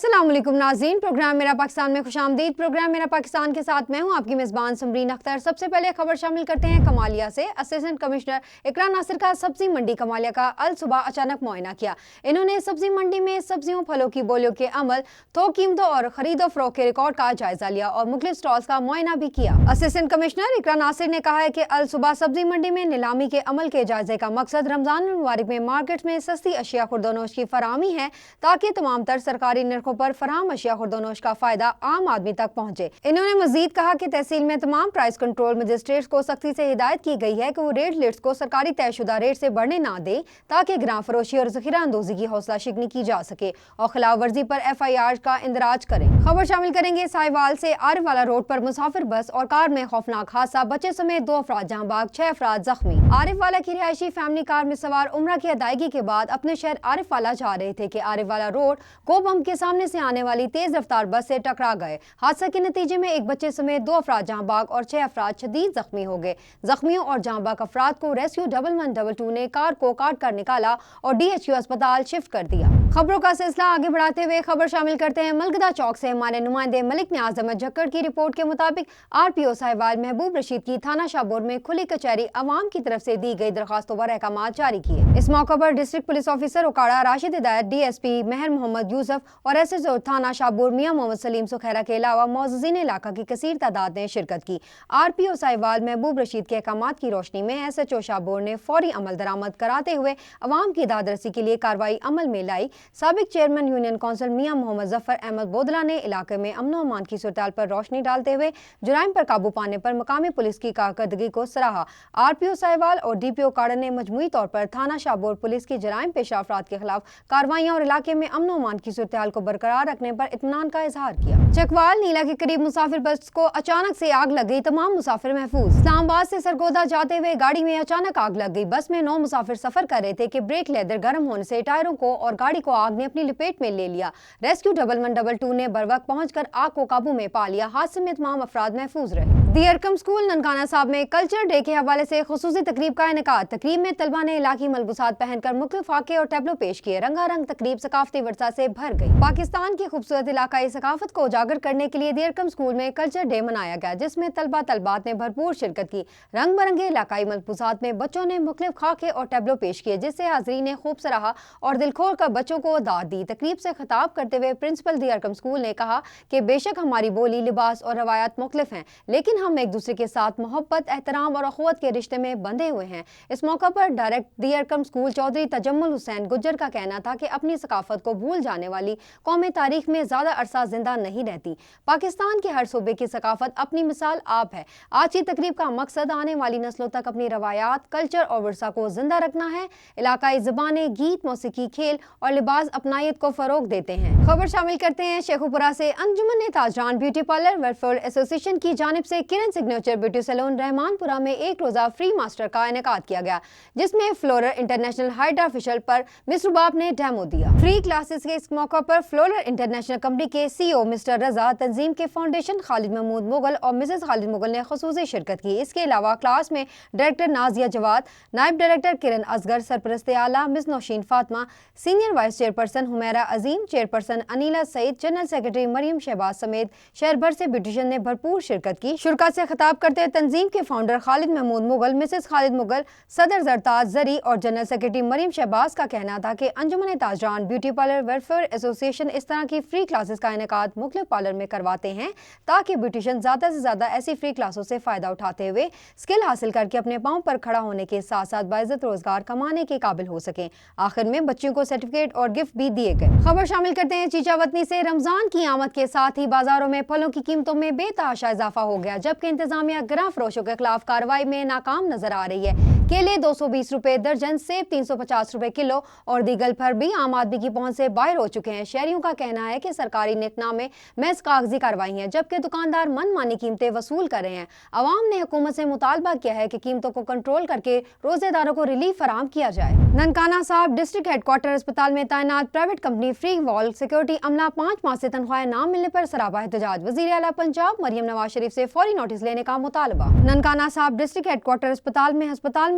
अस्सलाम वालेकुम नाज़रीन, प्रोग्राम मेरा पाकिस्तान में खुशामदीद। प्रोग्राम मेरा पाकिस्तान के साथ मैं हूं आपकी मेज़बान समरीन अख्तर। सबसे पहले खबर शामिल करते हैं कमालिया से। असिस्टेंट कमिश्नर इकरा नासिर का सब्जी मंडी कमालिया का अल सुबह अचानक मुआयना किया। इन्होंने सब्जी मंडी में सब्जियों फलों की बोलियों के अमल, थोक कीमतों और खरीदो फरोख्त के रिकॉर्ड का जायजा लिया और मुख्तलिफ स्टॉल्स का मुआयना भी किया। असिस्टेंट कमिश्नर इकरा नासिर ने कहा है कि अल सुबह सब्जी मंडी में नीलामी के अमल के जायजे का मकसद रमजान मुबारक में मार्केट में सस्ती अशिया खुर्दोनोश की फराहमी है ताकि तमाम तर सरकारी निर्खों पर फराहम अशिया खुर्दोनोश का फायदा आम आदमी तक पहुंचे। इन्होंने मजीद कहा कि तहसील में तमाम प्राइस कंट्रोल मजिस्ट्रेट्स को सख्ती से हिदायत की गई है कि वो रेट लिस्ट को सरकारी तयशुदा रेट से बढ़ने ना दे ताकि गिरां फरोशी और जखीरा अंदोजी की हौसला शिकनी की जा सके और खिलाफ वर्जी पर FIR का इंदराज करें। खबर शामिल करेंगे साहिवाल से। आरिफ वाला रोड पर मुसाफिर बस और कार में खौफनाक हादसा, बच्चे समेत 2 अफराद जहां बाग, 6 अफराद जख्मी। आरिफ वाला की रिहायशी फैमिली कार में सवार उम्रा की अदायगी के बाद अपने शहर आरिफ वाला जा रहे थे कि आरिफ वाला रोड कोबम के सामने से आने वाली तेज रफ्तार बस से टकरा गए। हादसा के नतीजे में एक बच्चे समेत 2 अफराद जहां बाग और 6 अफराद शदीद जख्मी हो गए। जख्मियों और जहां बाग अफराद को रेस्क्यू 1112 ने कार को काट कर निकाला और DHQ अस्पताल शिफ्ट कर दिया। खबरों का सिलसिला आगे बढ़ाते हुए खबर शामिल करते हैं मलगदा चौक से। हमारे नुमाइंदे मलिक न्याज अहमद झक्कड़ की रिपोर्ट के मुताबिक RPO साहिवाल महबूब रशीद की थाना शाहपुर में खुली कचहरी अवाम की तरफ से दी गई दरखास्तों पर अहकामात जारी किए। इस मौके पर डिस्ट्रिक्ट पुलिस ऑफिसर उकाड़ा राशिद हिदायत, DSP महर मोहम्मद यूसुफ और SSO थाना शाहपुर मियां मोहम्मद सलीम सुखैरा के अलावा मौजूदीन इलाका की कसीर तादाद ने शिरकत की। RPO साहिवाल महबूब रशीद के अहकामात की रोशनी में SHO शाहपुर ने फौरी अमल दरामद कराते हुए अवाम की दादरसी के लिए कार्रवाई अमल में लाई। साबिक चेयरमैन यूनियन काउंसिल मियां मोहम्मद जफर अहमद बोदला ने इलाके में अमन व अमान की सूरत पर रोशनी डालते हुए जुराइम पर काबू पाने पर मकामी पुलिस की कारकर्दगी को सराहा। RPO साहिवाल और DPO काड़ा ने मजमूई तौर पर थाना शाहपुर पुलिस की जराइम पेशा अफराद के खिलाफ कार्रवाइयां और इलाके में अमन व अमान की सूरत को बरकरार रखने पर इत्मीनान का इजहार किया। चकवाल नीला के करीब मुसाफिर बस को अचानक से आग लग गई, तमाम मुसाफिर महफूज। इस्लामाबाद से सरगोदा जाते हुए गाड़ी में अचानक आग लग गई। बस में 9 मुसाफिर सफर कर रहे थे कि ब्रेक लेदर गर्म होने से टायरों को और गाड़ी को आग ने अपनी लपेट में ले लिया। रेस्क्यू 1112 ने बरवक्त पहुंचकर आग को काबू में पा लिया। हादसे में तमाम अफराद महफूज रहे। दी अरकम स्कूल ननकाना साहब में कल्चर डे के हवाले से खुसूसी तकरीब का इनेकाद। तकरीब में तलबा ने इलाकी मलबूसात पहनकर मुख्तलिफ फाके और टैबलो पेश किए। रंगारंग तकरीब सकाफती वर्सा से भर गई। पाकिस्तान की खूबसूरत इलाकाई सकाफत को उजागर करने के लिए दी अरकम स्कूल में कल्चर डे मनाया गया, जिसमें तलबा तलबात ने भरपूर शिरकत की। रंग बिरंगे इलाकाई मलबूसात में बच्चों ने मुख्तलिफ खाके और टैबलो पेश किए, जिससे हाज़रीन ने खूब सराहा और दिल खोल कर बच्चों को दाद दी। तकरीब से खिताब करते हुए प्रिंसिपल दी अरकम स्कूल ने कहा कि बेशक हमारी बोली, लिबास और रवायात मुख्तलिफ हैं, लेकिन हम एक दूसरे के साथ मोहब्बत, एहतराम और अखुवत के रिश्ते में बंधे हुए हैं। इस मौका पर डायरेक्ट दी अरकम स्कूल चौधरी तजम्मुल हुसैन गुज्जर का कहना था कि अपनी सकाफत को भूल जाने वाली कौमें तारीख में ज्यादा अरसा जिंदा नहीं रहती। पाकिस्तान के हर सूबे की सकाफत अपनी मिसाल आप है। आज की तकरीब का मकसद आने वाली नस्लों तक अपनी रवायात, कल्चर और विरसा को जिंदा रखना है। इलाकाई ज़बानें, गीत, मौसीकी, खेल और लिबास अपनायत को फरोग देते हैं। खबर शामिल करते हैं शेखुपुरा से। अंजुमन ताजरान ब्यूटी पार्लर वेलफेयर एसोसिएशन की जानिब से किरण सिग्नेचर ब्यूटी सैलून रहमानपुरा में एक रोजा फ्री मास्टर का इनेकाद किया गया, जिसमें फ्लोरर इंटरनेशनल हाइड्रा फेशियल पर मिस रुबाब ने डेमो दिया। फ्री क्लासेस के इस मौका पर फ्लोरर इंटरनेशनल कंपनी के CEO मिस्टर रजा, तंजीम के फाउंडेशन खालिद महमूद मुगल और मिसेस खालिद मुगल ने खुसूसी शिरकत की। इसके अलावा क्लास में डायरेक्टर नाजिया जवाद, नायब डायरेक्टर किरण असगर, सरपरस्त आला miss Nausheen Fatima, senior vice chairperson Humaira Azeem, chairperson Aneela Saeed, general secretary Maryam Shahbaz समेत शहर भर से ब्यूटिशियन ने भरपूर शिरकत की। शुरा से खिताब करते हुए तंजीम के फाउंडर खालिद महमूद मुगल, मिसेस खालिद मुगल, सदर जरताज जरी और जनरल सेक्रेटरी मरियम शहबाज का कहना था कि अंजुमन ताजरान ब्यूटी पार्लर वेलफेयर एसोसिएशन इस तरह की फ्री क्लासेस का इनेकाद मुख्तलिफ पार्लर में करवाते हैं ताकि ब्यूटिशियन ज्यादा से ज्यादा ऐसी फ्री क्लासों से फायदा उठाते हुए स्किल हासिल करके अपने पांव पर खड़ा होने के साथ साथ बाइज्जत रोजगार कमाने के काबिल हो सके। आखिर में बच्चों को सर्टिफिकेट और गिफ्ट भी दिए गए। खबर शामिल करते हैं चीचावतनी से। रमजान की आमद के साथ ही बाजारों में फलों की कीमतों में बेतहाशा इजाफा हो गया, जबकि इंतजामिया गिरां फरोशों के खिलाफ कार्रवाई में नाकाम नजर आ रही है। केले 220 रुपए दर्जन, सेब 350 रुपए किलो और दीगल फल भी आम आदमी की पहुंच से बाहर हो चुके हैं। शहरियों का कहना है कि सरकारी निकनामे महज कागजी कार्रवाई है, जबकि दुकानदार मनमानी कीमतें वसूल कर रहे हैं। अवाम ने हुकूमत से मुतालबा किया है कि कीमतों को कंट्रोल करके रोजेदारों को रिलीफ फराहम किया जाए। ननकाना साहब डिस्ट्रिक्ट हेडक्वार्टर अस्पताल में तैनात private company free wall security अमला 5 माह से तनख्वाहें ना मिलने पर सराबा एहतजाज। वज़ीर आला पंजाब मरियम नवाज शरीफ से फौरी नोटिस लेने का मुतालबा। ननकाना साहब डिस्ट्रिक्ट हेडक्वार्टर अस्पताल में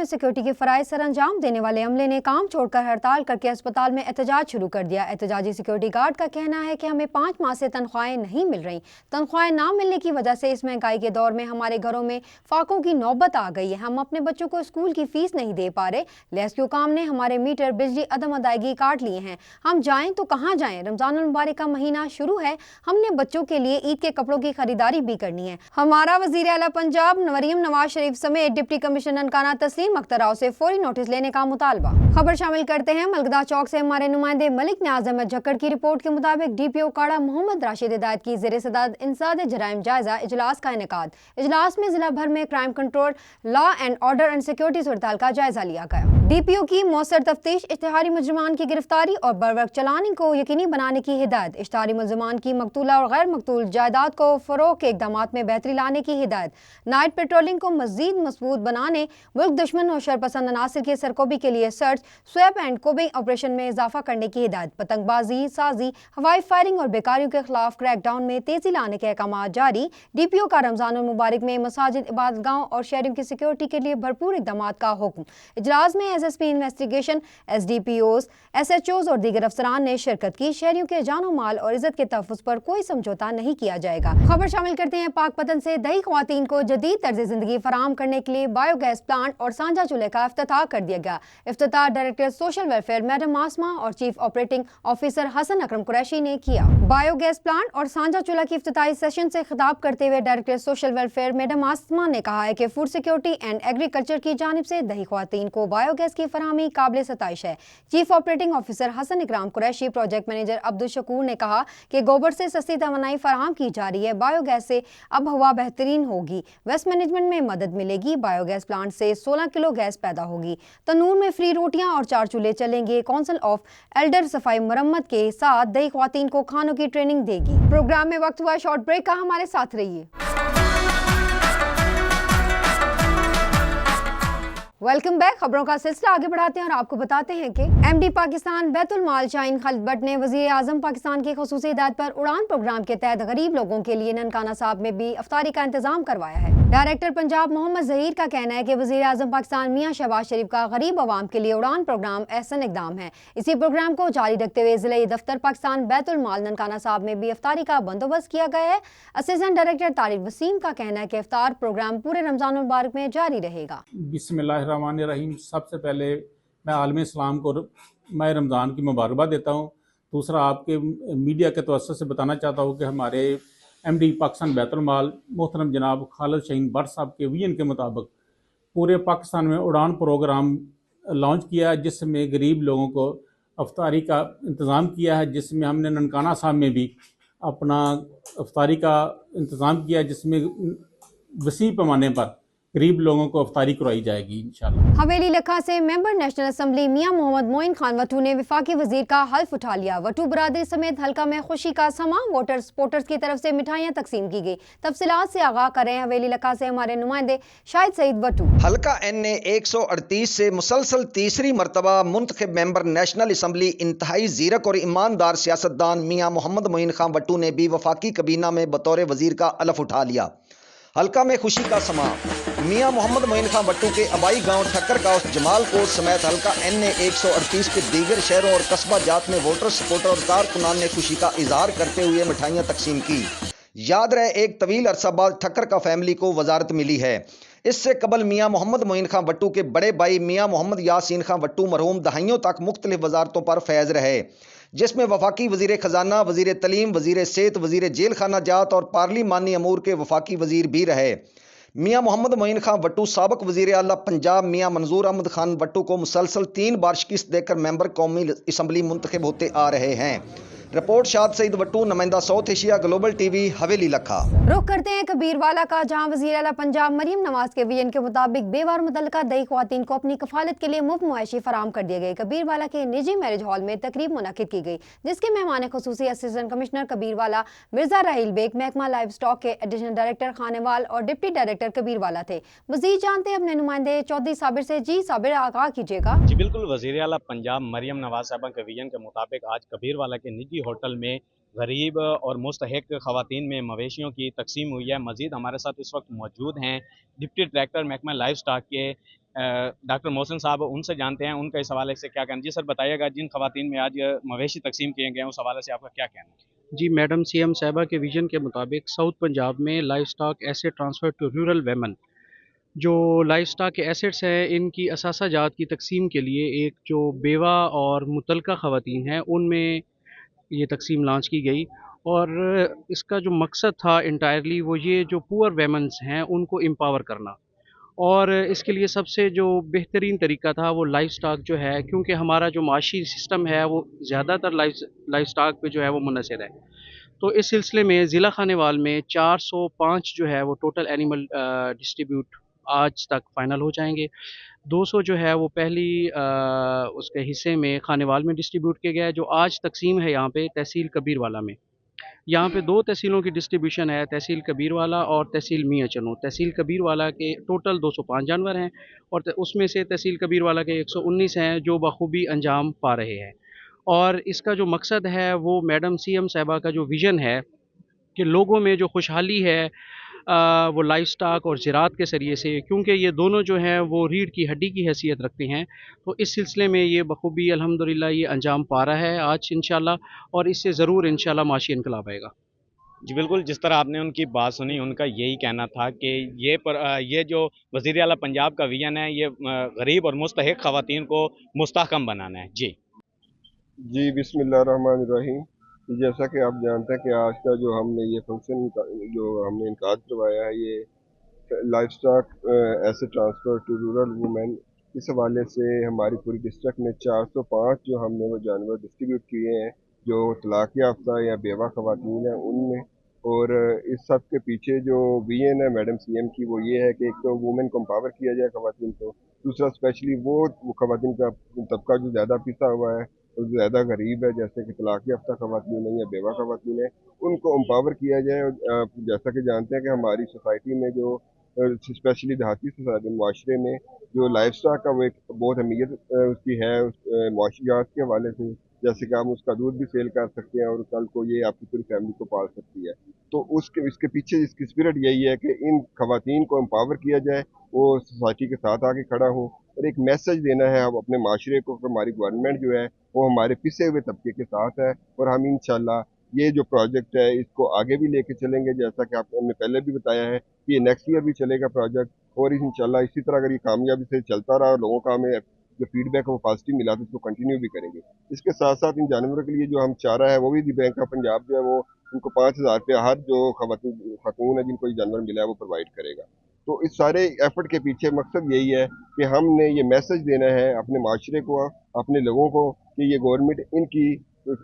में सिक्योरिटी के फराइज सर अंजाम देने वाले अमले ने काम छोड़कर हड़ताल करके अस्पताल में एहतजाज शुरू कर दिया। एहतजाजी सिक्योरिटी गार्ड का कहना है कि हमें 5 माह से तनख्वाहें नहीं मिल रही। तनख्वाहें ना मिलने की वजह से इस महंगाई के दौर में हमारे घरों में फाकों की नौबत आ गई है। हम अपने बच्चों को स्कूल की फीस नहीं दे पा रहे। रेस्क्यू काम ने हमारे मीटर, बिजली अदम अदायगी काट लिए हैं। हम जाएं तो कहाँ जाएं? रमजानुल मुबारक का महीना शुरू है। हमने बच्चों के लिए ईद के कपड़ों की खरीदारी भी करनी है। हमारा वजीर आला पंजाब मरियम नवाज शरीफ समेत डिप्टी कमिश्नर ननकाना तस्लीम अख्तर राव से फौरी नोटिस लेने का मुतालबा। खबर शामिल करते हैं मलकदा चौक से हमारे नुमाइंदे मलिक न्याज अहमद झक्कड़ की रिपोर्ट के मुताबिक डीपीओ काड़ा मोहम्मद राशिद हिदायत की ज़ेरे सदारत इंसदाद जराइम जायजा इजलास का इनेकाद। इजलास में जिला भर में crime control, law and order and security सूरत हाल का जायजा लिया गया। डीपीओ की मौसर तफ्तीश, इश्तिहारी मुजरिमान की गिरफ्तारी और बरवक्त चलानी को यकीनी बनाने की हिदायत। इश्तिहारी मुजरिमान की मकतूला और गैर मकतूल जायदाद को फरोग के इकदाम में बेहतरी लाने की हिदायत। नाइट पेट्रोलिंग को मजीद मजबूत बनाने, मुल्क दुश्मन और शरपसंद अनासिर की सरकोबी के लिए सर्च, स्वैप एंड कोबिंग ऑपरेशन में इजाफा करने की हिदायत। पतंगबाजी, साजी, हवाई फायरिंग और बेकारियों के खिलाफ क्रैकडाउन में तेजी लाने के अहकाम जारी। डीपीओ का रमजानुल मुबारक में मसाजिद, इबादतगाहों और शहरों की सिक्योरिटी के लिए भरपूर इकदाम का हुक्म। इजलास में एसएसपी इन्वेस्टिगेशन, एसडीपीओज, एसएचओज और दीगर अफसरान ने शिरकत की। शहरियों के जानो माल और इज्जत के तहफ़्फ़ुज़ पर कोई समझौता नहीं किया जाएगा। खबर शामिल करते हैं पाकपतन से दही ख्वातीन को जदीद तर्ज जिंदगी फराहम करने के लिए बायोगैस प्लांट और सांझा चूल्हे का इफ्तिताह कर दिया गया। इफ्तिताह डायरेक्टर सोशल वेलफेयर मैडम आसमा और चीफ ऑपरेटिंग ऑफिसर हसन अकरम कुरैशी ने किया। बायोगैस प्लांट और सांझा चूल्हा की इफ्तिताही सेशन से खिताब करते हुए डायरेक्टर सोशल वेलफेयर मैडम आसमा ने कहा है कि फूड सिक्योरिटी एंड एग्रीकल्चर की जानिब से दही ख्वातीन को बायोगैस की फराहमी काबिल सताइश है। चीफ ऑपरेटिंग ऑफिसर हसन इकराम कुरैशी, प्रोजेक्ट मैनेजर अब्दुल शकूर ने कहा कि गोबर से सस्ती तवानाई फराहम की जा रही है। बायोगैस से अब हवा बेहतरीन होगी, वेस्ट मैनेजमेंट में मदद मिलेगी। बायोगैस प्लांट से 16 किलो गैस पैदा होगी। तनूर में फ्री रोटियां और 4 चूल्हे चलेंगे। काउंसिल ऑफ एल्डर सफाई मरम्मत के साथ दही ख्वातीन को खानों की ट्रेनिंग देगी। प्रोग्राम में वक्त हुआ शॉर्ट ब्रेक का, हमारे साथ रहिए। Welcome back. खबरों का सिलसिला आगे बढ़ाते हैं और आपको बताते हैं कि एमडी पाकिस्तान बैतुल माल शाहीन खालिद भट्ट ने वजीर आजम पाकिस्तान की खसूसी हिदायत पर उड़ान प्रोग्राम के तहत गरीब लोगों के लिए ननकाना साहब में भी अफ्तारी का इंतजाम करवाया है। डायरेक्टर पंजाब मोहम्मद जहीर का कहना है कि वजीर आजम पाकिस्तान मियां शहबाज शरीफ का गरीब आवाम के लिए उड़ान प्रोग्राम एहसन इकदाम है। इसी प्रोग्राम को जारी रखते हुए जिले दफ्तर पाकिस्तान बैतुल माल ननकाना साहब में भी अफ्तारी का बंदोबस्त किया गया है। असिस्टेंट डायरेक्टर तारिक वसीम का कहना है कि इफ्तार प्रोग्राम पूरे रमजान मुबारक में जारी रहेगा। बिस्मिल्लाहिर्रहमानिर्रहीम। सबसे पहले मैं आलम इस्लाम को माह रमज़ान की मुबारकबाद देता हूँ। दूसरा, आपके मीडिया के तवज्जुह से बताना चाहता हूँ कि हमारे एमडी पाकिस्तान बैतुल माल मोहतरम जनाब खालिद शाहीन भट्ट साहब के विजन के मुताबिक पूरे पाकिस्तान में उड़ान प्रोग्राम लॉन्च किया है, जिसमें गरीब लोगों को अफ्तारी का इंतज़ाम किया है। जिसमें हमने ननकाना साहब में भी अपना अफ्तारी का इंतज़ाम किया, जिसमें वसी पैमाने पर गरीब लोगों को अफ्तारी करवाई जाएगी इंशाल्लाह। हवेली लखा से मेंबर नेशनल असेंबली मियां मोहम्मद मोइन खान वटू ने विफाकी वजीर का हल्फ उठा लिया। वटू बरादरी समेत हल्का में खुशी का समा, वोटर्स सपोर्टर्स की तरफ से मिठाइयां तकसीम की गई। तफसीलात से आगाह करें हवेली लखा से हमारे नुमाइंदे शाहिद सईद वटू। हल्का एन ने 138 से मुसलसल तीसरी मरतबा मुंतखब मेंबर नेशनल असम्बली इंतहाई जीरक और ईमानदार सियासतदान मियां मोहम्मद मोइन खान वटू ने भी वफाकी कबीना में बतौर वजीर का हल्फ उठा लिया। हल्का में खुशी का समा, मियां मोहम्मद मोइन खान वट्टू के आबाई गांव ठक्कर काउस जमालकोट समेत हल्का एन ने 138 के दीगर शहरों और कस्बा जात में वोटर सपोर्टर और कारकुनान ने खुशी का इजहार करते हुए मिठाइयां तकसीम की। याद रहे, एक तवील अरसा बाद ठक्कर का फैमिली को वजारत मिली है। इससे कबल मियां मोहम्मद मोइन खान वट्टू के बड़े भाई मियां मोहम्मद यासीन खान वट्टू मरहूम दहाइयों तक मुख्तलिफ वजारतों पर फैज रहे, जिसमें वफाकी वजीर खजाना, वजीर तलीम, वजीर सेहत, वजीर जेल खाना जात और पार्लिमानी अमूर के वफाकी वजीर भी रहे। मियां मोहम्मद मोइन खान वट्टू साबिक वजीर आला पंजाब मियां मंजूर अहमद खान वट्टू को मुसलसल 3 बार शिकस्त देकर मेंबर कौमी असम्बली मुंतखब होते आ रहे हैं। रिपोर्ट शाद सईद वट्टू, नुमाइंदा साउथ एशिया ग्लोबल टीवी, हवेली लखा। रुख करते हैं कबीरवाला का, जहां वजीर आला पंजाब मरियम नवाज के विजन के मुताबिक बेवार मुतल्लका दही ख्वातीन को अपनी कफालत के लिए मुफ्त मुआशी फराम कर दिए गए। कबीरवाला के निजी मैरिज हॉल में तकरीब मुनक्किद की गई, जिसके मेहमान खुसूसी असिस्टेंट कमिश्नर कबीरवाला मिर्जा राहील बेग, महकमा लाइव स्टॉक के एडिशनल डायरेक्टर खानेवाल और डिप्टी डायरेक्टर कबीरवाला थे। मजीद जानते हैं अपने नुमाइंदे चौधरी साबिर से। जी साबिर, आगाह कीजिएगा। जी बिल्कुल, वजीर आला पंजाब मरियम नवाज साहबा के विजन के मुताबिक आज कबीरवाला के निजी होटल में गरीब और मुस्तहिक ख़वातीन में मवेशियों की तकसीम हुई है। मज़ीद हमारे साथ इस वक्त मौजूद हैं डिप्टी डायरेक्टर महकमा लाइव स्टॉक के डॉक्टर मोहसिन साहब, उनसे जानते हैं उनका इस हवाले से क्या कहना। जी सर बताइएगा, जिन खवातीन में आज मवेशी तकसीम किए गए हैं उस हवाले से आपका क्या कहना है? जी, मैडम सीएम साहिबा के विजन के मुताबिक साउथ पंजाब में live stock asset transfer to rural women, जो लाइव स्टॉक के एसेट्स हैं इनकी असासा जात की तकसीम के लिए एक जो बेवा और मुतलका ख़वातीन हैं उनमें ये तकसीम लॉन्च की गई। और इसका जो मकसद था इंटायरली वो ये जो पुअर वेमन्स हैं उनको एम्पावर करना, और इसके लिए सबसे जो बेहतरीन तरीका था वो लाइव स्टॉक जो है, क्योंकि हमारा जो माशी सिस्टम है वो ज़्यादातर लाइव स्टॉक पे जो है वो मुनहसर है। तो इस सिलसिले में ज़िला खानेवाल में 405 जो है वो टोटल एनिमल डिस्ट्रीब्यूट आज तक फ़ाइनल हो जाएंगे। 200 जो है वो पहली उसके हिस्से में खानेवाल में डिस्ट्रीब्यूट किया गया है, जो आज तकसीम है यहाँ पे तहसील कबीरवाला में। यहाँ पे 2 तहसीलों की डिस्ट्रीब्यूशन है, तहसील कबीरवाला और तहसील मियाँ चनो। तहसील कबीरवाला के टोटल 205 जानवर हैं और उसमें से तहसील कबीरवाला के 119 हैं जो बखूबी अंजाम पा रहे हैं। और इसका जो मकसद है वो मैडम सीएम साहिबा का जो विज़न है कि लोगों में जो खुशहाली है वो लाइव स्टॉक और ज़राअत के ज़रिए से, क्योंकि ये दोनों जो हैं वो रीढ़ की हड्डी की हैसियत रखते हैं, तो इस सिलसिले में ये बखूबी अल्हम्दुलिल्लाह ये अंजाम पा रहा है आज इंशाल्लाह, और इससे ज़रूर इंशाल्लाह माशी इनकलाब आएगा। जी बिल्कुल, जिस तरह आपने उनकी बात सुनी, उनका यही कहना था कि ये जो वज़ीर आला पंजाब का विज़न है ये गरीब और मुस्तहिक ख़वातीन को मुस्तहकम बनाना है। जी बिस्मिल्लाहिर्रहमानिर्रहीम। जैसा कि आप जानते हैं कि आज का जो हमने ये फंक्शन जो हमने इनकाद करवाया है, ये live stock asset transfer to rural women, इस हवाले से हमारी पूरी डिस्ट्रिक्ट में 405 जो हमने वो जानवर डिस्ट्रीब्यूट किए हैं जो तलाक याफ्ता या बेवा ख़वातीन हैं उनमें। और इस सब के पीछे जो विजन है मैडम सीएम की वो ये है कि एक तो वुमेन को एम्पावर किया जाए ख़वातीन को, दूसरा स्पेशली वो ख़वातीन का तबका जो ज़्यादा पिसा हुआ है और ज़्यादा गरीब है, जैसे कि तलाक याफ्ता ख़वातीन है या बेवा ख़वातीन है, उनको एम्पावर किया जाए। और जैसा कि जानते हैं कि हमारी सोसाइटी में जो स्पेशली देहाती सोसाइटी माशरे में जो लाइफ स्टॉक का वो एक बहुत अहमियत उसकी है मुआशियात के हवाले से, जैसे कि आप उसका दूध भी सेल कर सकते हैं और कल को ये आपकी पूरी फैमिली को पाल सकती है। तो इसके पीछे इसकी स्पिरिट यही है कि इन खवातीन को एम्पावर किया जाए, वो सोसाइटी के साथ आके खड़ा हो और एक मैसेज देना है अब अपने माशरे को कि हमारी गवर्नमेंट जो है वो हमारे पिसे हुए तबके के साथ है, और हम इंशाल्लाह ये जो प्रोजेक्ट है इसको आगे भी लेके चलेंगे। जैसा कि आपने पहले भी बताया है कि ये नेक्स्ट ईयर भी चलेगा प्रोजेक्ट, और इंशाल्लाह इसी तरह अगर ये कामयाबी से चलता रहा और लोगों का हमें जो फीडबैक है वो पॉजिटिव मिला तो इसको कंटिन्यू भी करेंगे। इसके साथ साथ इन जानवरों के लिए जो हम चारा है वो भी बैंक ऑफ पंजाब जो है वो उनको 5,000 रुपया हर जो खातून है जिनको ये जानवर मिला है वो प्रोवाइड करेगा। तो इस सारे एफर्ट के पीछे मकसद यही है कि हमने ये मैसेज देना है अपने माशरे को, अपने लोगों को, कि ये गवर्नमेंट इनकी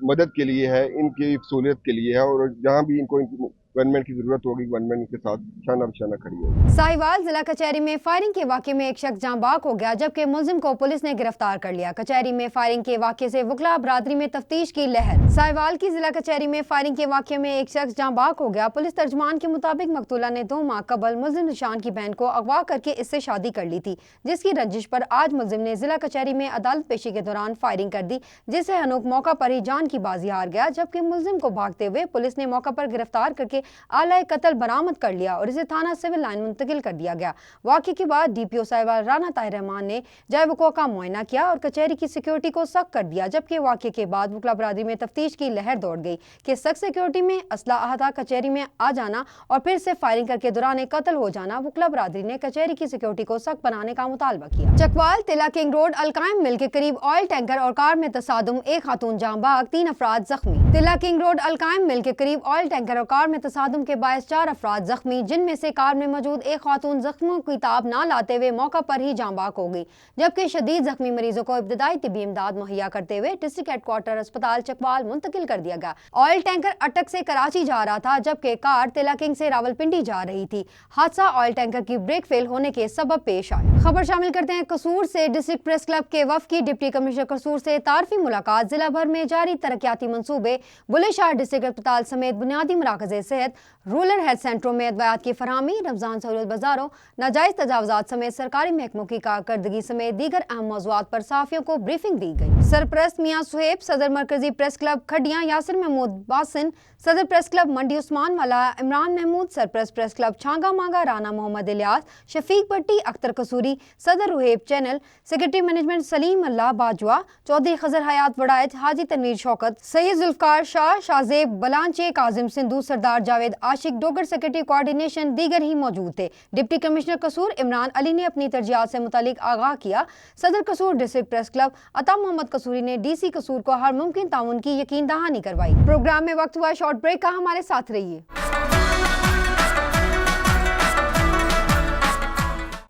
मदद के लिए है, इनकी सहूलियत के लिए है, और जहाँ भी इनको गवर्नमेंट की जरूरत होगी गवर्नमेंट इनके साथ शाना बशाना खड़ी होगी। साहिवाल जिला कचहरी में फायरिंग के वाकये में एक शख्स जाँ बाक हो गया, जबकि मुलजिम को पुलिस ने गिरफ्तार कर लिया। कचहरी में फायरिंग के वाकये से वकला बरादरी में तफ्तीश की लहर। साहिवाल की जिला कचहरी में फायरिंग के वाकये में एक शख्स जाँ बाक हो गया। पुलिस तर्जमान के मुताबिक मकतूला ने 2 माह कबल मुलजिम निशान की बहन को अगवा करके इससे शादी कर ली थी, जिसकी रंजिश पर आज मुलजिम ने जिला कचहरी में अदालत पेशी के दौरान फायरिंग कर दी, जिससे हनूक मौका पर ही जान की बाजी हार गया। जबकि मुलजिम को भागते हुए पुलिस ने मौका पर गिरफ्तार करके आला कत्ल बरामद कर लिया और इसे थाना सिविल लाइन मुंतकिल कर दिया गया। वाक़े के बाद डीपीओ साहिवाल राना ताहिर रहमान ने जाए वक़ूअ का मुआयना किया और कचहरी की सिक्योरिटी को सख्त कर दिया। जबकि वाक़े के बाद वकला बरादरी में तफ्तीश की लहर दौड़ गई कि सख्त सिक्योरिटी में असला अहता कचहरी में आ जाना और फिर से फायरिंग करके दौरान कत्ल हो जाना। वकला बरादरी ने कचहरी की सिक्योरिटी को सख्त बनाने का मुतालबा किया। चकवाल तिला किंग रोड अलकायम मिल के करीब ऑयल टैंकर और कार में तसादुम, एक खातून जाँ बाग, 3 अफराद जख्मी। तिला किंग रोड अलकायम मिल के करीब ऑयल टैंकर और कार में तसादुम के बायस 4 अफराद जख्मी, जिनमें से कार में मौजूद एक खातून जख्मों की ताब ना लाते हुए मौका पर ही जाँ बाक हो गई, जबकि शदीद जख्मी मरीजों को इब्तदाई तिब्बी इमदाद मुहैया करते हुए डिस्ट्रिक्ट हेडक्वार्टर अस्पताल चकवाल मुंतकिल कर दिया गया। ऑयल टैंकर अटक से कराची जा रहा था, जबकि कार तिला किंग से रावलपिंडी जा रही थी। हादसा ऑयल टैंकर की ब्रेक फेल होने के सबब पेश आया। खबर शामिल करते हैं कसूर से। डिस्ट्रिक्ट प्रेस क्लब के वफ़द की डिप्टी कमिश्नर कसूर से तारफी मुलाकात। जिला भर में जारी तरक्याती मंसूबे, बुले शाह डिस्ट्रिक्ट अस्पताल समेत बुनियादी मराकज़े सेहत तहत रूरल हेल्थ सेंटरों में अद्वियात की फरहमी, रमज़ान सहूलत बाजारों, नाजायज़ तजावुज़ात समेत सरकारी महकमों की कारकर्दगी समेत दीगर अहम मौज़ूआत पर सहाफ़ियों को ब्रीफिंग दी गई। सरपरस्त मियां सुहेब, सदर मरकजी प्रेस क्लब खडियां यासिर महमूद बासिन, सदर प्रेस क्लब मंडी उस्मान वाला इमरान महमूद, सरपरस्त प्रेस क्लब छांगा मांगा राना मोहम्मद इलियास, शफीक भट्टी, अख्तर कसूरी, सदर Ruhaib channel, secretary management Saleem Ullah Bajwa, Chaudhry Khizar Hayat वड़ायत, हाजी तनवीर शौकत, सैयद जुल्फकार शाह, शाहजेब बलांचे, काजिम सिंधु, सरदार जावेद आशिक, डोगर सेक्रेटरी कोऑर्डिनेशन दीगर ही मौजूद थे। डिप्टी कमिश्नर कसूर इमरान अली ने अपनी तरजीहात से मुतालिक आगाह किया। सदर कसूर डिस्ट्रिक्ट प्रेस क्लब अता मोहम्मद कसूरी ने डीसी कसूर को हर मुमकिन ताउन की यकीन दहानी करवाई। प्रोग्राम में वक्त हुआ शॉर्ट ब्रेक का, हमारे साथ रहिए।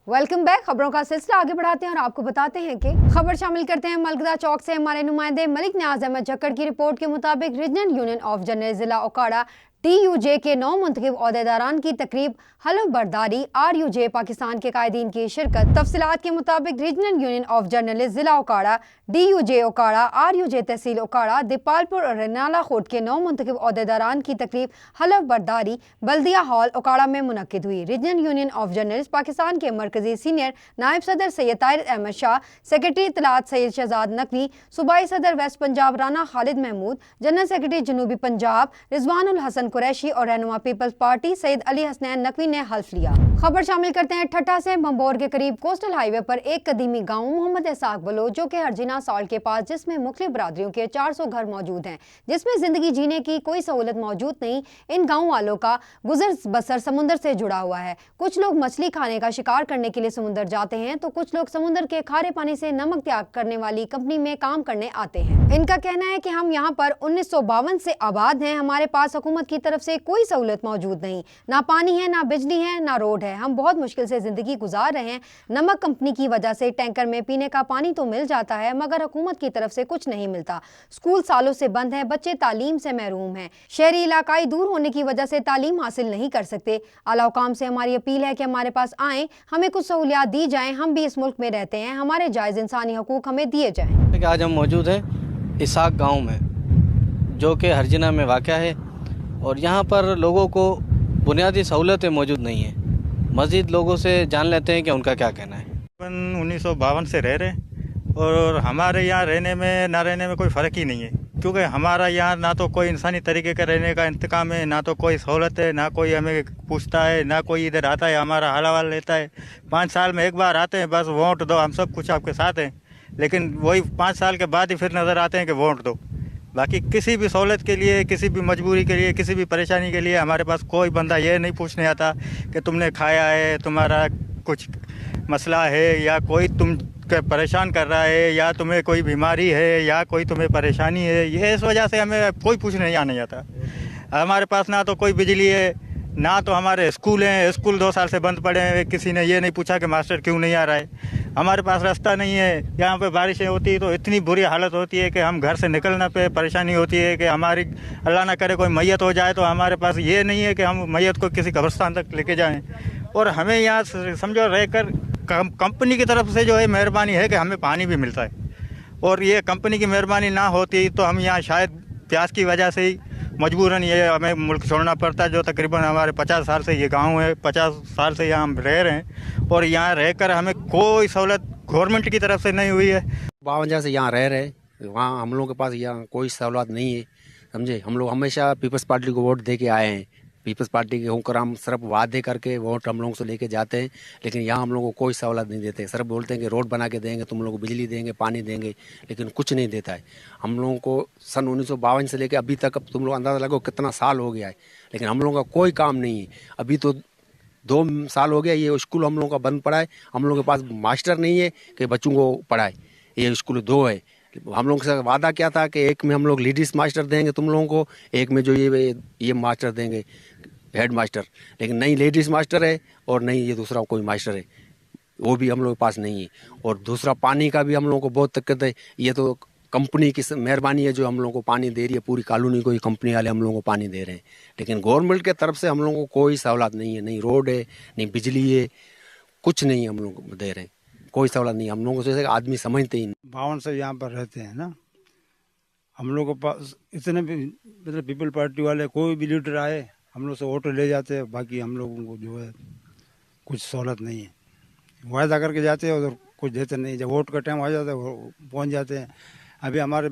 Welcome back. खबरों का सिलसिला आगे बढ़ाते हैं और आपको बताते हैं कि खबर शामिल करते हैं मलकदा चौक से हमारे नुमाइंदे मलिक न्याज अहमद झक्कड़ की रिपोर्ट के मुताबिक रीजनल यूनियन ऑफ जनरल जिला ओकाड़ा TUJ के 9 मुंतखब ओहदेदारान की तकरीब हलफ बर्दारी, RUJ पाकिस्तान के कायदीन की शिरकत। तफसीलात के मुताबिक रीजनल यूनियन ऑफ जर्नलिस्ट जिला ओकाड़ा, DUJ ओकाड़ा, RUJ तहसील ओकाड़ा, दीपालपुर और रनाला खोट के 9 मुंतखब ओहदेदारान की तकरीब हलफ बर्दारी बल्दिया हॉल ओकाड़ा में मुनक्किद हुई। Regional union of journalist Pakistan के मरकजी सीनियर नायब सदर सैयद ताहिर अहमद शाह, सेक्रेटरी इत्तलात सैयद शहजाद नकवी, सूबाई सदर west Punjab Rana Khalid Mehmood, general secretary जनूबी पंजाब रिजवानुल हसन कुरैशी और रहनुमा पीपल्स पार्टी सैयद अली हसनैन नकवी ने हल्फ लिया। खबर शामिल करते हैं ठट्टा से बम्बोर के करीब कोस्टल हाईवे पर एक कदीमी गांव मोहम्मद एहसाक बलोच जो कि हरजिना साल्ट के पास, जिसमें मुख्तलिफ बरादरियों के 400 घर मौजूद हैं, जिसमें जिंदगी जीने की कोई सहूलत मौजूद नहीं। इन गाँव वालों का गुजर बसर समुद्र से जुड़ा हुआ है। कुछ लोग मछली खाने का शिकार करने के लिए समुद्र जाते हैं तो कुछ लोग समुद्र के खारे पानी से नमक त्याग करने वाली कंपनी में काम करने आते हैं। इनका कहना है कि हम यहाँ पर 1952 से आबाद हैं, हमारे पास हुकूमत की तरफ से कोई सहूलत मौजूद नहीं, ना पानी है, ना बिजली है, ना रोड है। हम बहुत मुश्किल से जिंदगी गुजार रहे हैं। नमक कंपनी की वजह से टैंकर में पीने का पानी तो मिल जाता है मगर हुकूमत की तरफ से कुछ नहीं मिलता। स्कूल सालों से बंद है, बच्चे तालीम से महरूम हैं। शहरी इलाकाई दूर होने की वजह से तालीम हासिल नहीं कर सकते। आला हुकाम से हमारी अपील है कि हमारे पास आएँ, हमें कुछ सहूलियात दी जाएँ। हम भी इस मुल्क में रहते हैं, हमारे जायज़ इंसानी हकूक हमें दिए जाएँ। आज हम मौजूद हैं इसाक गाँव में, जो कि हरजिना में वाक़या है, और यहाँ पर लोगों को बुनियादी सहूलतें मौजूद नहीं हैं। मज़ीद लोगों से जान लेते हैं कि उनका क्या कहना है। 1952 से रह रहे हैं और हमारे यहाँ रहने में ना रहने में कोई फ़र्क ही नहीं है, क्योंकि हमारा यहाँ ना तो कोई इंसानी तरीके का रहने का इंतकाम है, ना तो कोई सहूलत है, ना कोई हमें पूछता है, ना कोई इधर आता है हमारा हाल हवाल लेता है। 5 साल में एक बार आते हैं, बस वोट दो, हम सब कुछ आपके साथ हैं, लेकिन वही 5 साल के बाद ही फिर नज़र आते हैं कि वोट दो। बाकी किसी भी सहूलत के लिए, किसी भी मजबूरी के लिए, किसी भी परेशानी के लिए हमारे पास कोई बंदा ये नहीं पूछने आता कि तुमने खाया है, तुम्हारा कुछ मसला है, या कोई तुम परेशान कर रहा है, या तुम्हें कोई बीमारी है, या कोई तुम्हें परेशानी है। ये इस वजह से हमें कोई पूछने नहीं आता। हमारे पास ना तो कोई बिजली है, ना तो हमारे स्कूल हैं, स्कूल 2 साल से बंद पड़े हैं। किसी ने ये नहीं पूछा कि मास्टर क्यों नहीं आ रहा है। हमारे पास रास्ता नहीं है। यहाँ पे बारिशें होती है तो इतनी बुरी हालत होती है कि हम घर से निकलना पे परेशानी होती है कि हमारी अल्लाह ना करे कोई मैयत हो जाए तो हमारे पास ये नहीं है कि हम मैयत को किसी कब्रिस्तान तक लेके जाएं। और हमें यहाँ समझो रहकर कंपनी की तरफ से जो है मेहरबानी है कि हमें पानी भी मिलता है, और ये कंपनी की मेहरबानी ना होती तो हम यहाँ शायद प्यास की वजह से ही मजबूरन ये हमें मुल्क छोड़ना पड़ता है। जो तकरीबन हमारे 50 साल से ये गांव है, 50 साल से यहाँ हम रह रहे हैं, और यहाँ रहकर हमें कोई सहूलत गवर्नमेंट की तरफ से नहीं हुई है। 52 से यहाँ रह रहे, वहाँ हम लोगों के पास यहाँ कोई सहूलत नहीं है, समझे। हम लोग हमेशा पीपल्स पार्टी को वोट दे के आए हैं। पीपल्स पार्टी के होकर हम सिर्फ वादे करके वोट हम लोगों से लेके जाते हैं, लेकिन यहाँ हम लोगों को कोई सहूलत नहीं देते। सिर्फ बोलते हैं कि रोड बना के देंगे, तुम लोगों को बिजली देंगे, पानी देंगे, लेकिन कुछ नहीं देता है। हम लोगों को सन 1952 से लेकर अभी तक, अब तुम लोग अंदाज़ा लगाओ कितना साल हो गया है, लेकिन हम लोगों का कोई काम नहीं है। अभी तो 2 साल हो गया ये स्कूल हम लोगों का बंद पड़ा है। हम लोगों के पास मास्टर नहीं है कि बच्चों को पढ़ाए। ये स्कूल 2 है। हम लोगों से वादा क्या था कि एक में हम लोग लेडीज़ मास्टर देंगे तुम लोगों को, एक में जो ये मास्टर देंगे हेड मास्टर, लेकिन नहीं लेडीज़ मास्टर है और नहीं ये दूसरा कोई मास्टर है, वो भी हम लोगों के पास नहीं है। और दूसरा पानी का भी हम लोगों को बहुत दिक्कत है। ये तो कंपनी की मेहरबानी है जो हम लोगों को पानी दे रही है, पूरी कॉलोनी को ही कंपनी वाले हम लोगों को पानी दे रहे हैं, लेकिन गवर्नमेंट के तरफ से हम लोगों को कोई सहूलत नहीं है। नहीं रोड है, नहीं बिजली है, कुछ नहीं हम लोग को दे रहे हैं, कोई सहूलत नहीं। हम लोगों से आदमी समझते ही नहीं। 52 से यहाँ पर रहते हैं ना, हम लोग के पास इतने भी मतलब पीपल पार्टी वाले कोई भी लीडर आए हम लोग से ऑटो ले जाते हैं, बाकी हम लोगों को जो है कुछ सहूलत नहीं है। वायदा करके जाते हैं उधर कुछ देते नहीं, जब वोट का टाइम आ जाता है वो पहुँच जाते हैं। अभी हमारे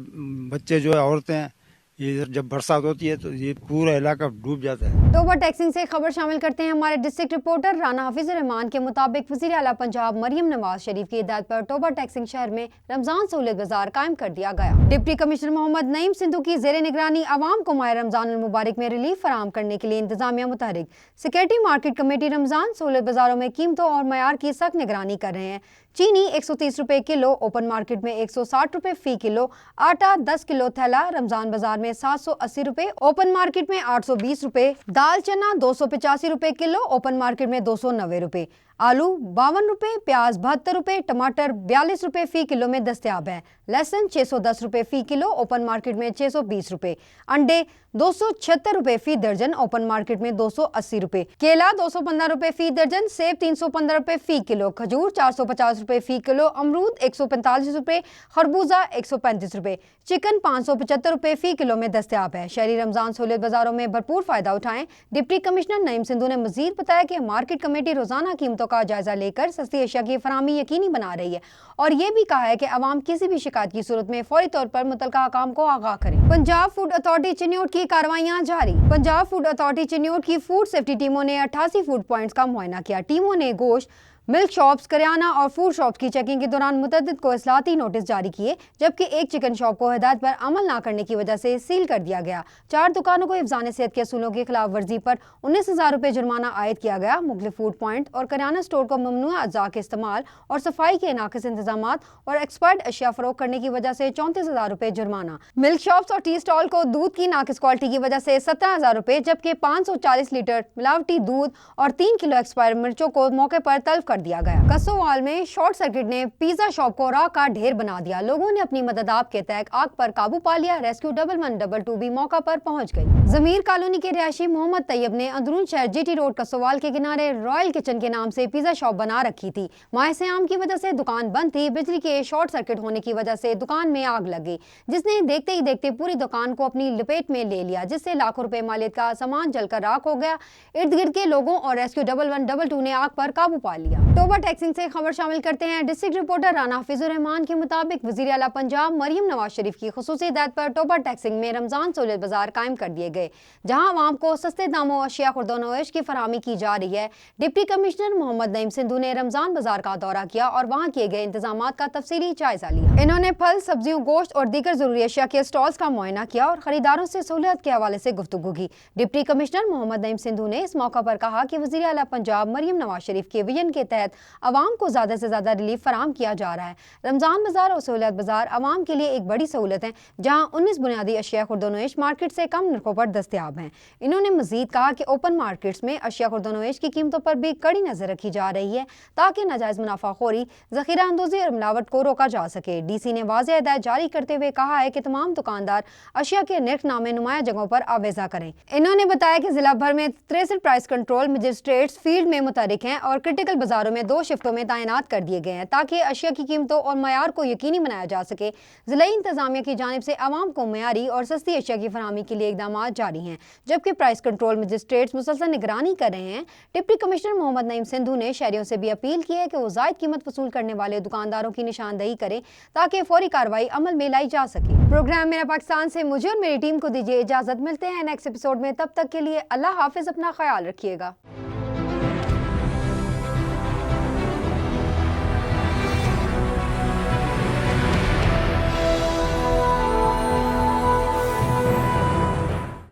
बच्चे जो है, औरतें हैं, ये जब बरसात होती है तो ये पूरा इलाका डूब जाता है। टोबर टैक्सिंग से खबर शामिल करते हैं हमारे डिस्ट्रिक्ट रिपोर्टर राना हाफिजुर रहमान के मुताबिक वज़ीर आला पंजाब मरियम नवाज शरीफ की हिदायत पर टोबर टैक्सिंग शहर में रमजान सहूलत बाजार कायम कर दिया गया। डिप्टी कमिश्नर मोहम्मद नईम सिंधु की ज़ेरे निगरानी आवाम को माह रमजान मुबारक में रिलीफ फराहम करने के लिए इंतजामिया मुतहरिक। सिक्योरिटी मार्केट कमेटी रमजान सहूलत बाजारों में कीमतों और मयार की सख्त निगरानी कर रहे हैं। चीनी 130 रुपए किलो, ओपन मार्केट में 160 रुपए फी किलो, आटा 10 किलो थैला रमजान बाजार में 780 रुपए, ओपन मार्केट में 820 रुपए, दाल चना 285 रुपए किलो, ओपन मार्केट में 290 रुपए, आलू 52 रुपए, प्याज 72 रुपए, टमाटर 42 रुपए फी किलो में दस्तयाब है, लहसुन 610 रुपए फी किलो, ओपन मार्केट में 620 रुपए, अंडे 276 रुपए फी दर्जन, ओपन मार्केट में 280 रुपए, केला 215 रुपए फी दर्जन, सेब 315 रुपए फी किलो, खजूर 450 रुपए फी किलो, अमरूद 145 रुपए, खरबूजा 135 रुपए, चिकन 575 रुपए फी किलो में दस्तयाब है। शहरी रमजान सहूलत बाजारों में भरपूर फायदा उठाएं। डिप्टी कमिश्नर नईम सिंधु ने मजीद बताया कि मार्केट कमेटी रोजाना कीमतों का जायजा लेकर सस्ती अशिया की फराहमी यकीनी बना रही है और ये भी कहा है कि अवाम किसी भी शिकायत की सूरत में फौरी तौर पर मुतलका हकाम को आगाह करें। पंजाब फूड अथॉरिटी चिन्योट की कार्रवाइयां जारी। पंजाब फूड अथॉरिटी चिन्योट की फूड सेफ्टी टीमों ने 88 फूड पॉइंट्स का मुआयना किया। टीमों ने गोश्त, मिल्क शॉप्स, करियाना और फूड शॉप्स की चेकिंग के दौरान मुतअद्दिद को इस्लाती नोटिस जारी किए, जबकि एक चिकन शॉप को हिदायत पर अमल न करने की वजह से सील कर दिया गया। 4 दुकानों को हिफ्ज़ान सेहत के असूलों की खिलाफ वर्जी पर 19,000 रुपये जुर्माना आयद किया गया। मुख्तलिफ फूड पॉइंट और करियाना स्टोर को ममनुआ अज्जा के इस्तेमाल और सफाई के नाकिस इंतजामात और एक्सपायर्ड अशिया फरोख करने की वजह से 34,000 रुपये जुर्माना। मिल्क शॉप्स और टी स्टॉल को दूध की नाकिस क्वालिटी की वजह से 17,000 रुपये, जबकि 540 लीटर मिलावटी दूध और 3 किलो एक्सपायर मिर्चों को मौके पर तल्फ कर दिया गया। कसोवाल में शॉर्ट सर्किट ने पिज्जा शॉप को राख का ढेर बना दिया। लोगों ने अपनी मददाब के तहत आग पर काबू पा लिया। रेस्क्यू 1112 भी मौका पर पहुंच गई। जमीर कॉलोनी के रिहायशी मोहम्मद तैयब ने अंदरून शहर जीटी रोड कसोवाल के किनारे रॉयल किचन के नाम से पिज्जा शॉप बना रखी थी। माह सियाम की वजह से दुकान बंद थी। बिजली के शॉर्ट सर्किट होने की वजह से दुकान में आग लग गई, जिसने देखते ही देखते पूरी दुकान को अपनी लपेट में ले लिया, जिससे लाखों रुपए मालियत का सामान जलकर राख हो गया। इर्द गिर्द के लोगों और रेस्क्यू 1112 ने आग पर काबू पा लिया। टोबर टैक्सिंग से खबर शामिल करते हैं। डिस्ट्रिक्ट रिपोर्टर राना हाफिजुर रहमान के मुताबिक वज़ीर आला पंजाब मरियम नवाज शरीफ की खुसूसी हिदायत पर टोबर टैक्सिंग में रमजान सहूलत बाजार कायम कर दिए गए, जहां आवाम को सस्ते दामों अशिया खुर्दोनोश की फराहमी की जा रही है। डिप्टी कमिश्नर मोहम्मद नईम सिंधु ने रमजान बाजार का दौरा किया और वहां किए गए इंतजामात का तफसीली जायजा लिया। इन्होंने फल, सब्जियों, गोश्त और दीगर जरूरी अशिया के स्टॉल्स का मुआयना किया और खरीदारों से सहूलत के हवाले से गुफ्तगू की। डिप्टी कमिश्नर मोहम्मद नईम सिंधु ने इस मौका पर कहा कि वज़ीर आला पंजाब मरियम नवाज शरीफ के विजन के तहत अवाम को ज्यादा से ज्यादा रिलीफ फराहम किया जा रहा है। रमजान बाजार और सहूलत बाजार अवाम के लिए एक बड़ी सहूलत है, जहां 19 बुनियादी अशिया खुर्दोनोश मार्केट से कम नरखों पर दस्तयाब हैं। इन्होंने मजीद कहा कि ओपन मार्केट्स में अशिया खुर्दोनोश की कीमतों पर भी कड़ी नजर रखी जा रही है, ताकि नाजायज मुनाफाखोरी, जखीरा अंदोजी और मिलावट को रोका जा सके। डीसी ने वाज़ेह हिदायत जारी करते हुए कहा है कि तमाम दुकानदार अशिया के निर्ख नामे नुमाया जगहों पर आवेजा करें। इन्होंने बताया कि जिला भर में 63 प्राइस कंट्रोल मजिस्ट्रेट्स फील्ड में मुतहरिक हैं और क्रिटिकल बाजारों में 2 शिफ्टों में तैनात कर दिए गए हैं, ताकि अशिया की कीमतों और मयार को यकीनी बनाया जा सके। जिला इंतजामिया की जानिब से आवाम को मयारी और सस्ती अशिया की फराहमी के लिए इकदाम जारी हैं, जबकि प्राइस कंट्रोल मजिस्ट्रेट्स मुसलसल निगरानी कर रहे हैं। डिप्टी कमिश्नर मोहम्मद नईम सिंधु ने शहरियों से भी अपील की है कि वो जायद कीमत वसूल करने वाले दुकानदारों की निशानदही करें, ताकि फौरी कार्रवाई अमल में लाई जा सके। प्रोग्राम मेरा पाकिस्तान से मुझे और मेरी टीम को दीजिए इजाजत। मिलते हैं नेक्स्ट एपिसोड में, तब तक के लिए अल्लाह हाफिज, अपना ख्याल रखिएगा।